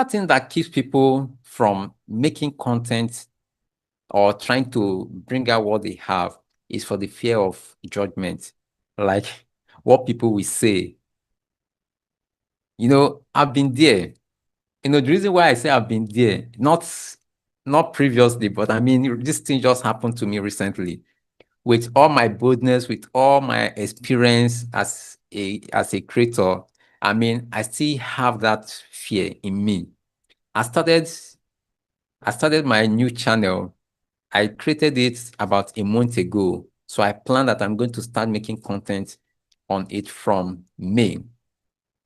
another thing that keeps people from making content or trying to bring out what they have is for the fear of judgment, like what people will say. I've been there. The reason why I say I've been there, not previously, but I mean, this thing just happened to me recently. With all my boldness, with all my experience as a creator, I mean, I still have that fear in me. I started my new channel. I created it about a month ago. So I plan that I'm going to start making content on it from May.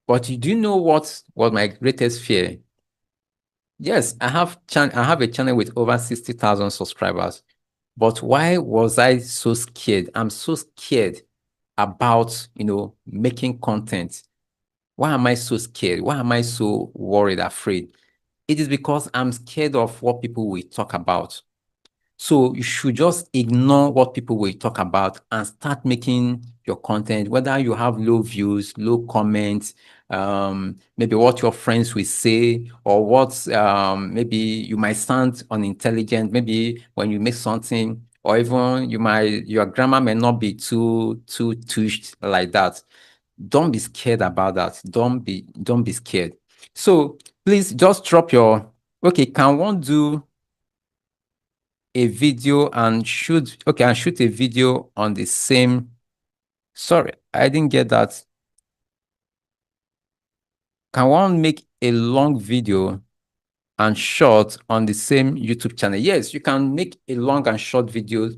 But do you know what was my greatest fear? Yes, I have a channel with over 60,000 subscribers. But why was I so scared? I'm so scared about, making content. Why am I so scared? Why am I so worried, afraid? It is because I'm scared of what people will talk about. So you should just ignore what people will talk about and start making your content, whether you have low views, low comments, maybe what your friends will say, or what maybe you might sound unintelligent, maybe when you make something, or even your grammar may not be too touched like that. Don't be scared about that. Don't be scared. So please just drop your, okay, can one do a video and shoot a video on the same, sorry, I didn't get that. Can one make a long video and short on the same YouTube channel? Yes, you can make a long and short video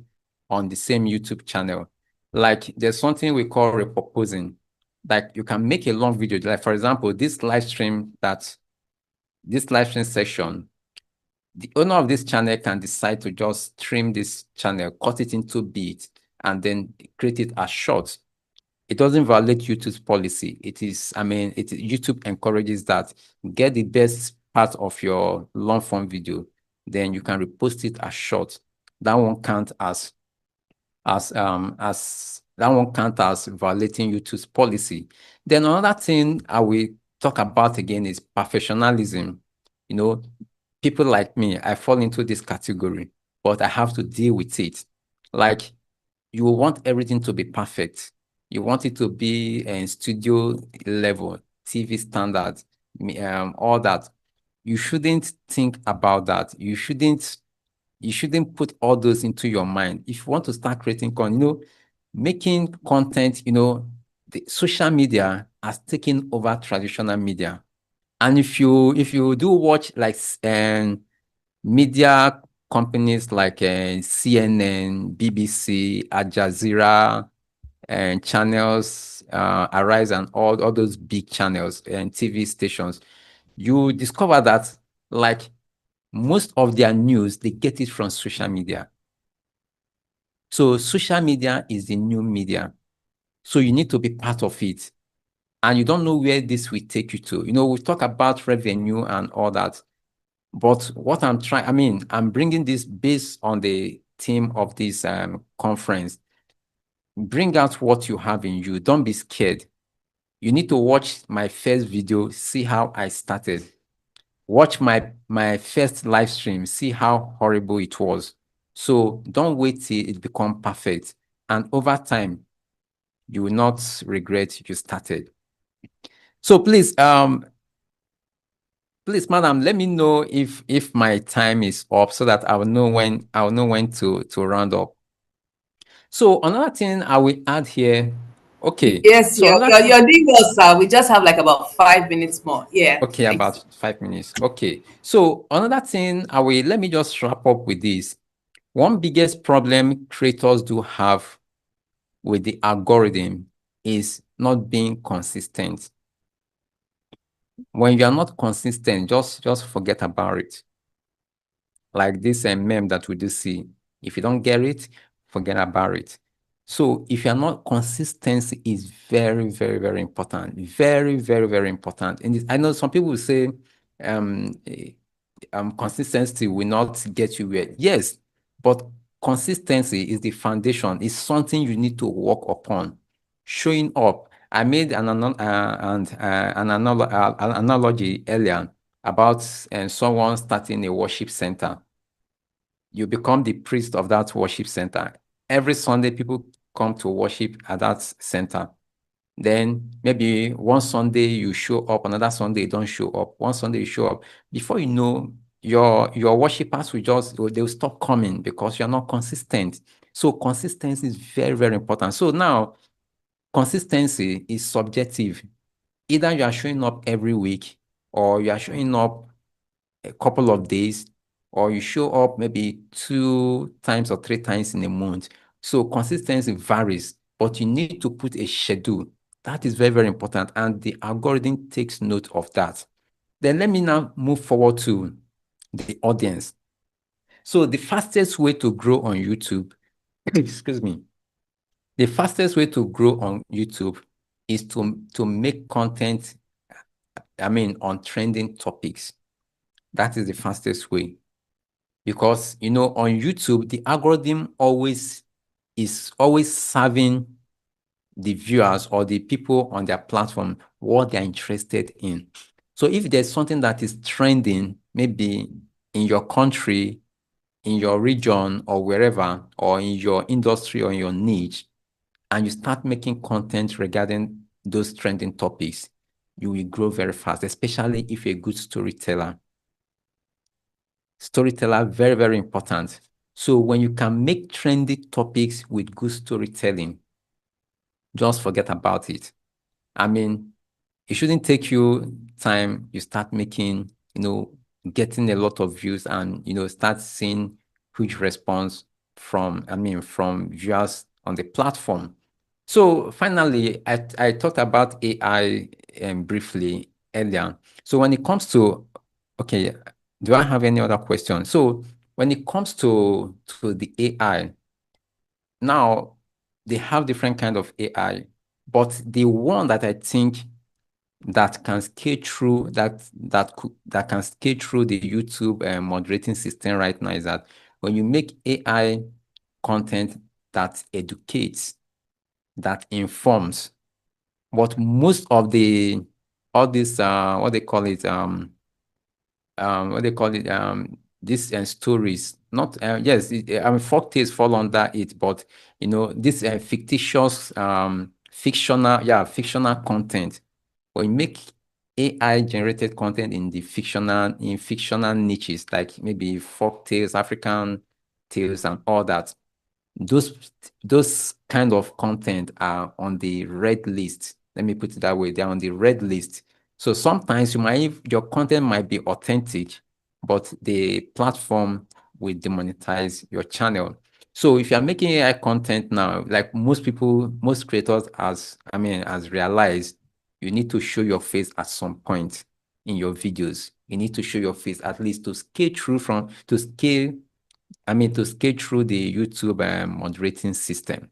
on the same YouTube channel. Like there's something we call repurposing. Like you can make a long video, like for example, this live stream section, the owner of this channel can decide to just trim this channel, cut it into bits, and then create it as short. It doesn't violate YouTube's policy. YouTube encourages that. Get the best part of your long form video, then you can repost it as short. That won't count as violating YouTube's policy. Then another thing I will talk about again is professionalism. People like me, I fall into this category, but I have to deal with it. Like, you want everything to be perfect. You want it to be in studio level, TV standards, all that. You shouldn't think about that. You shouldn't put all those into your mind. If you want to start creating content, making content, the social media has taken over traditional media. And if you do watch like media companies like CNN, BBC, Al Jazeera, and channels, Arise, and all those big channels and TV stations, you discover that like most of their news, they get it from social media. So social media is the new media. So you need to be part of it. And you don't know where this will take you to. We talk about revenue and all that. But what I'm bringing this based on the theme of this conference. Bring out what you have in you. Don't be scared. You need to watch my first video, see how I started. Watch my first live stream, see how horrible it was. So don't wait till it becomes perfect. And over time, you will not regret you started. So please, madam, let me know if my time is up so that I'll know when to round up. So another thing I will add here. Okay. Yes, So you're doing well, sir. We just have like about 5 minutes more. Yeah. okay, about 5 minutes. Okay. So another thing let me just wrap up with this. One biggest problem creators do have with the algorithm is not being consistent. When you are not consistent, just forget about it. Like this meme that we do see. If you don't get it, forget about it. So if you're not, consistency is very, very, very important. Very, very, very important. And I know some people will say consistency will not get you where. Yes, but consistency is the foundation. It's something you need to work upon. Showing up. I made an analogy earlier about someone starting a worship center. You become the priest of that worship center. Every Sunday, people come to worship at that center. Then maybe one Sunday you show up, another Sunday you don't show up. One Sunday you show up. Before you know, your worshipers they'll stop coming because you're not consistent. So consistency is very, very important. So now consistency is subjective. Either you are showing up every week or you are showing up a couple of days, or you show up maybe 2 times or 3 times in a month. So consistency varies, but you need to put a schedule. That is very, very important. And the algorithm takes note of that. Then let me now move forward to the audience. So the fastest way to grow on YouTube, excuse me, the fastest way to grow on YouTube is to make content, on trending topics. That is the fastest way. Because, on YouTube, the algorithm is always serving the viewers or the people on their platform what they're interested in. So if there's something that is trending, maybe in your country, in your region or wherever, or in your industry or your niche, and you start making content regarding those trending topics, you will grow very fast, especially if you're a good storyteller. Storyteller, very, very important. So when you can make trendy topics with good storytelling, just forget about it. It shouldn't take you time. You start making, getting a lot of views and, start seeing huge response from viewers on the platform. So finally, I talked about AI briefly earlier. So when it comes to, okay, do I have any other questions? So when it comes to the AI, now they have different kind of AI, but the one that I think that can scale through that can scale through the YouTube moderating system right now is that when you make AI content that educates, that informs, but most of all this what they call it these stories, not yes folk tales fall under it, but this fictitious fictional content. When you make AI generated content in the fictional niches, like maybe folk tales, African tales, and all that, those kind of content are on the red list. Let me put it that way. They're on the red list. So sometimes your content might be authentic, but the platform will demonetize your channel. So if you're making AI content now, like most creators as realized, you need to show your face at some point in your videos. You need to show your face at least to scale through the YouTube moderating system.